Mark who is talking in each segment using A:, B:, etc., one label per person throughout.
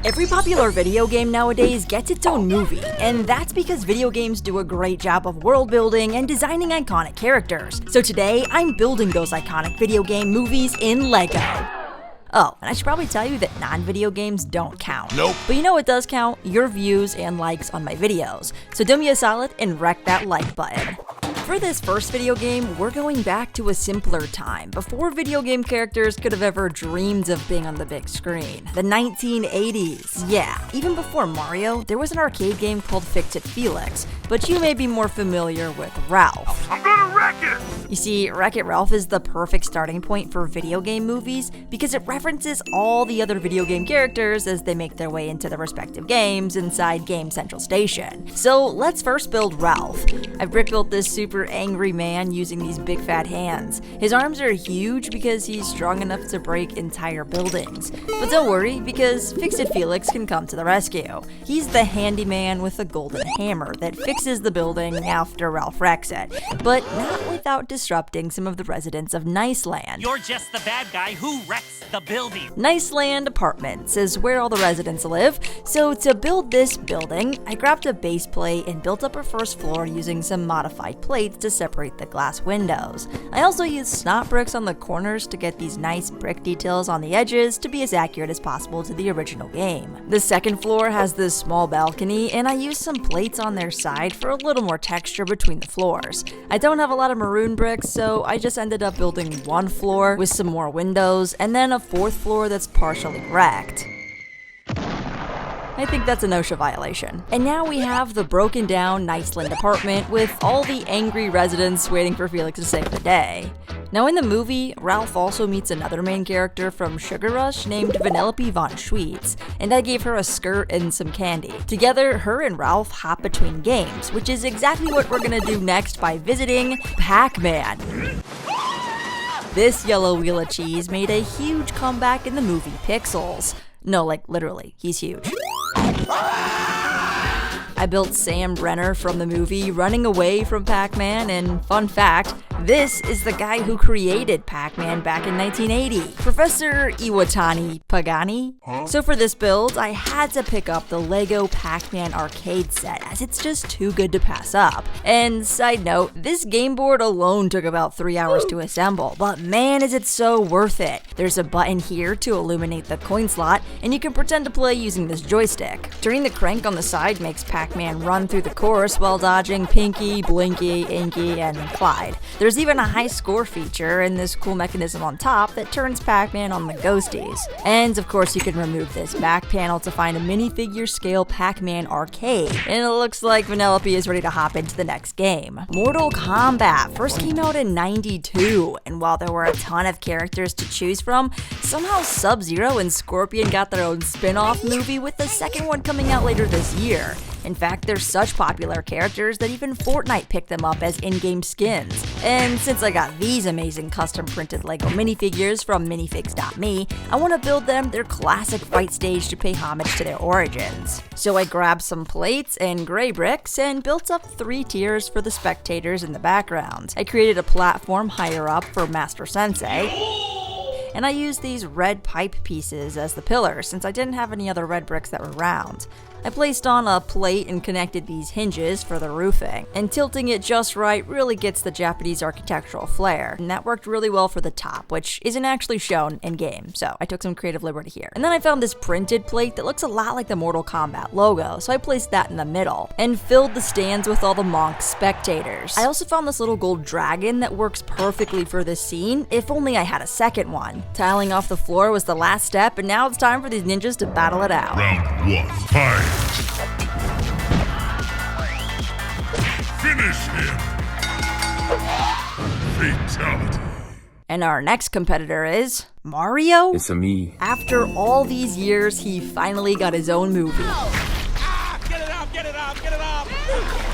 A: Every popular video game nowadays gets its own movie, and that's because video games do a great job of world building and designing iconic characters. So today, I'm building those iconic video game movies in LEGO. Oh, and I should probably tell you that non-video games don't count.
B: Nope.
A: But you know what does count? Your views and likes on my videos. So do me a solid and wreck that like button. For this first video game, we're going back to a simpler time, before video game characters could have ever dreamed of being on the big screen. The 1980s. Yeah, even before Mario, there was an arcade game called Fix-It Felix, but you may be more familiar with Ralph.
B: I'm gonna wreck it!
A: You see, Wreck-It Ralph is the perfect starting point for video game movies because it references all the other video game characters as they make their way into the respective games inside Game Central Station. So let's first build Ralph. I've brick built this super angry man using these big fat hands. His arms are huge because he's strong enough to break entire buildings. But don't worry, because Fix-It Felix can come to the rescue. He's the handyman with a golden hammer that fixes the building after Ralph wrecks it, but not without disrupting some of the residents of Niceland.
C: You're just the bad guy who wrecks the building.
A: Niceland Apartments is where all the residents live, so to build this building, I grabbed a base plate and built up a first floor using some modified plates to separate the glass windows. I also used snot bricks on the corners to get these nice brick details on the edges to be as accurate as possible to the original game. The second floor has this small balcony, and I used some plates on their side for a little more texture between the floors. I don't have a lot of maroon bricks, so I just ended up building one floor with some more windows, and then a fourth floor that's partially wrecked. I think that's an OSHA violation. And now we have the broken down Niceland apartment with all the angry residents waiting for Felix to save the day. Now in the movie, Ralph also meets another main character from Sugar Rush named Vanellope von Schweetz, and I gave her a skirt and some candy. Together, her and Ralph hop between games, which is exactly what we're gonna do next by visiting Pac-Man. This yellow wheel of cheese made a huge comeback in the movie Pixels. No, like literally, he's huge. I built Sam Brenner from the movie running away from Pac-Man, and fun fact, this is the guy who created Pac-Man back in 1980, Professor Iwatani Pagani. So for this build, I had to pick up the LEGO Pac-Man arcade set, as it's just too good to pass up. And side note, this game board alone took about 3 hours to assemble, but man is it so worth it. There's a button here to illuminate the coin slot, and you can pretend to play using this joystick. Turning the crank on the side makes Pac-Man run through the course while dodging Pinky, Blinky, Inky, and Clyde. There's even a high score feature and this cool mechanism on top that turns Pac-Man on the ghosties. And of course you can remove this back panel to find a minifigure scale Pac-Man arcade. And it looks like Vanellope is ready to hop into the next game. Mortal Kombat first came out in '92, and while there were a ton of characters to choose from, somehow Sub-Zero and Scorpion got their own spin-off movie, with the second one coming out later this year. In fact, they're such popular characters that even Fortnite picked them up as in-game skins. And since I got these amazing custom-printed LEGO minifigures from minifigs.me, I want to build them their classic fight stage to pay homage to their origins. So I grabbed some plates and gray bricks and built up 3 tiers for the spectators in the background. I created a platform higher up for Master Sensei, and I used these red pipe pieces as the pillars since I didn't have any other red bricks that were round. I placed on a plate and connected these hinges for the roofing, and tilting it just right really gets the Japanese architectural flair, and that worked really well for the top, which isn't actually shown in game, so I took some creative liberty here. And then I found this printed plate that looks a lot like the Mortal Kombat logo, so I placed that in the middle, and filled the stands with all the monk spectators. I also found this little gold dragon that works perfectly for this scene, if only I had a second one. Tiling off the floor was the last step, and now it's time for these ninjas to battle it out.
B: Round 1, fight! Finish him! Fatality.
A: And our next competitor is Mario?
D: It's a me.
A: After all these years, he finally got his own movie.
C: Get it up, get it up, get it up!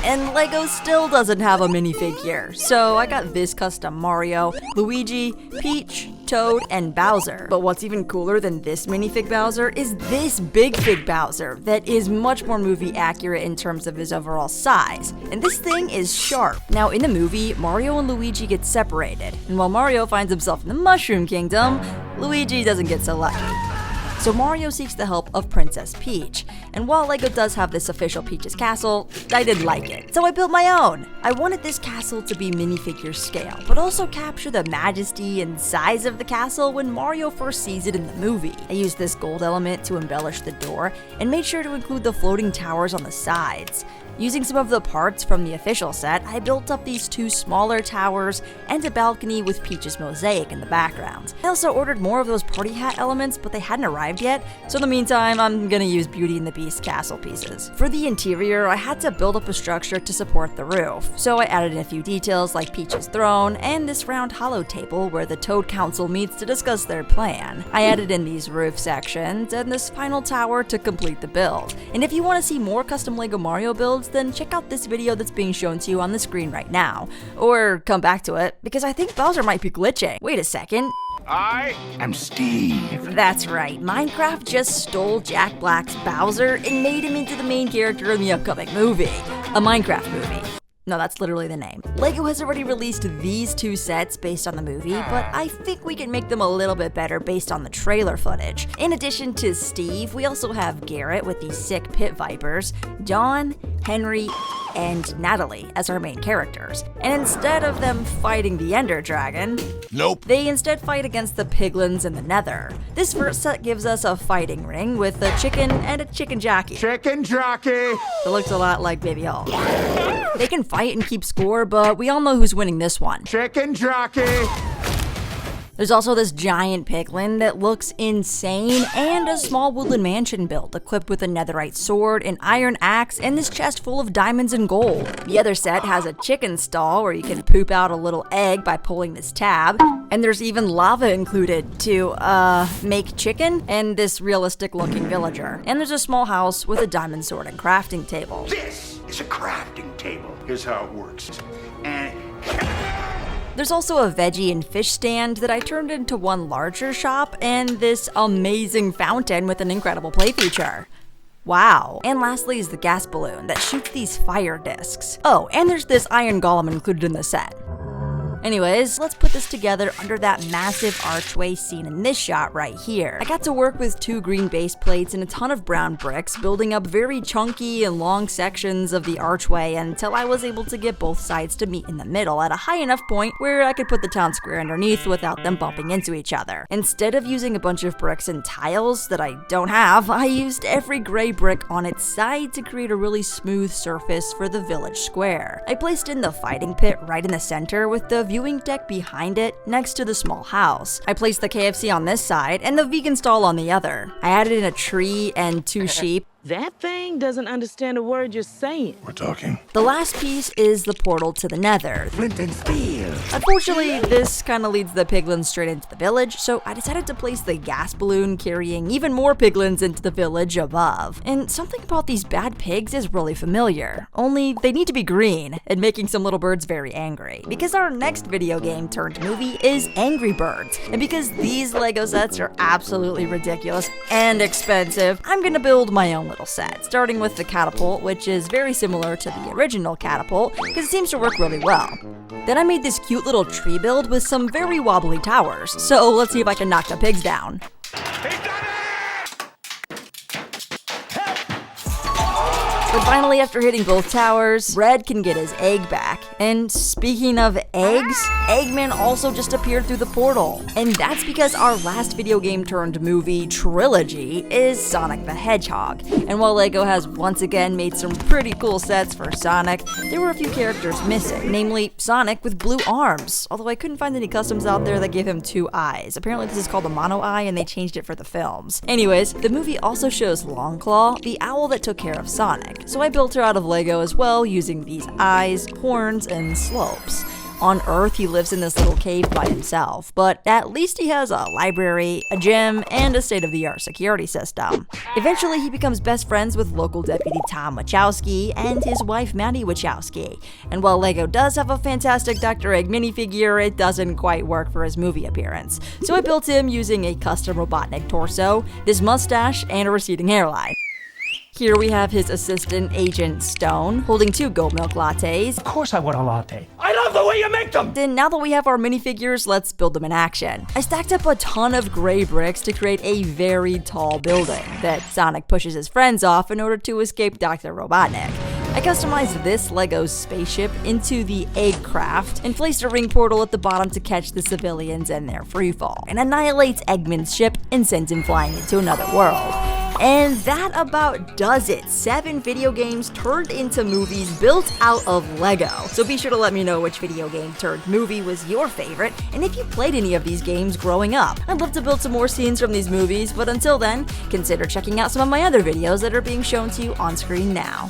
A: And LEGO still doesn't have a minifigure, so I got this custom Mario, Luigi, Peach, Toad, and Bowser. But what's even cooler than this minifig Bowser is this big fig Bowser that is much more movie accurate in terms of his overall size. And this thing is sharp. Now in the movie, Mario and Luigi get separated, and while Mario finds himself in the Mushroom Kingdom, Luigi doesn't get so lucky. So Mario seeks the help of Princess Peach. And while LEGO does have this official Peach's castle, I didn't like it, so I built my own. I wanted this castle to be minifigure scale, but also capture the majesty and size of the castle when Mario first sees it in the movie. I used this gold element to embellish the door, and made sure to include the floating towers on the sides. Using some of the parts from the official set, I built up these 2 smaller towers and a balcony with Peach's mosaic in the background. I also ordered more of those party hat elements, but they hadn't arrived yet, so in the meantime, I'm gonna use Beauty and the Beast castle pieces. For the interior, I had to build up a structure to support the roof, so I added in a few details like Peach's throne and this round hollow table where the Toad Council meets to discuss their plan. I added in these roof sections and this final tower to complete the build. And if you want to see more custom LEGO Mario builds, then check out this video that's being shown to you on the screen right now. Or come back to it, because I think Bowser might be glitching. Wait a second.
D: I am Steve.
A: That's right, Minecraft just stole Jack Black's Bowser and made him into the main character in the upcoming movie. A Minecraft movie. No, that's literally the name. LEGO has already released these 2 sets based on the movie, but I think we can make them a little bit better based on the trailer footage. In addition to Steve, we also have Garrett with these sick pit vipers, Dawn, Henry, and Natalie as our main characters. And instead of them fighting the Ender Dragon,
D: Nope.
A: they instead fight against the piglins in the Nether. This first set gives us a fighting ring with a chicken and a chicken jockey.
D: Chicken jockey.
A: It looks a lot like Baby Hulk. They can fight and keep score, but we all know who's winning this one.
D: Chicken jockey.
A: There's also this giant piglin that looks insane, and a small woodland mansion built equipped with a netherite sword, an iron axe, and this chest full of diamonds and gold. The other set has a chicken stall where you can poop out a little egg by pulling this tab, and there's even lava included to, make chicken, and this realistic looking villager. And there's a small house with a diamond sword and crafting table.
D: This is a crafting table. Here's how it works. And
A: There's also a veggie and fish stand that I turned into one larger shop, and this amazing fountain with an incredible play feature. Wow. And lastly is the gas balloon that shoots these fire discs. Oh, and there's this iron golem included in the set. Anyways, let's put this together under that massive archway seen in this shot right here. I got to work with 2 green base plates and a ton of brown bricks, building up very chunky and long sections of the archway until I was able to get both sides to meet in the middle at a high enough point where I could put the town square underneath without them bumping into each other. Instead of using a bunch of bricks and tiles that I don't have, I used every gray brick on its side to create a really smooth surface for the village square. I placed in the fighting pit right in the center with the viewing deck behind it next to the small house. I placed the KFC on this side and the vegan stall on the other. I added in a tree and 2 sheep.
E: That thing doesn't understand a word you're saying.
B: We're talking.
A: The last piece is the portal to the Nether.
D: flint and steel.
A: Unfortunately, this kind of leads the piglins straight into the village, so I decided to place the gas balloon carrying even more piglins into the village above. And something about these bad pigs is really familiar, only they need to be green, and making some little birds very angry. Because our next video game turned movie is Angry Birds, and because these LEGO sets are absolutely ridiculous and expensive, I'm gonna build my own little set, starting with the catapult, which is very similar to the original catapult, because it seems to work really well. Then I made this cute little tree build with some very wobbly towers, so let's see if I can knock the pigs down. But finally, after hitting both towers, Red can get his egg back. And speaking of eggs, Eggman also just appeared through the portal. And that's because our last video game turned movie trilogy is Sonic the Hedgehog. And while LEGO has once again made some pretty cool sets for Sonic, there were a few characters missing, namely Sonic with blue arms. Although I couldn't find any customs out there that gave him 2 eyes. Apparently this is called a mono eye and they changed it for the films. Anyways, the movie also shows Longclaw, the owl that took care of Sonic. So I built her out of LEGO as well, using these eyes, horns, and slopes. On Earth, he lives in this little cave by himself, but at least he has a library, a gym, and a state-of-the-art security system. Eventually, he becomes best friends with local deputy Tom Wachowski and his wife Maddie Wachowski. And while LEGO does have a fantastic Dr. Egg minifigure, it doesn't quite work for his movie appearance. So I built him using a custom Robotnik torso, this mustache, and a receding hairline. Here we have his assistant, Agent Stone, holding 2 goat milk lattes.
F: Of course I want a latte. I love
D: the way you make them!
A: And now that we have our minifigures, let's build them in action. I stacked up a ton of gray bricks to create a very tall building that Sonic pushes his friends off in order to escape Dr. Robotnik. I customized this Lego spaceship into the egg craft and placed a ring portal at the bottom to catch the civilians in their freefall, and annihilates Eggman's ship and sends him flying into another world. And that about does it. 7 video games turned into movies built out of Lego. So be sure to let me know which video game turned movie was your favorite, and if you played any of these games growing up. I'd love to build some more scenes from these movies, but until then, consider checking out some of my other videos that are being shown to you on screen now.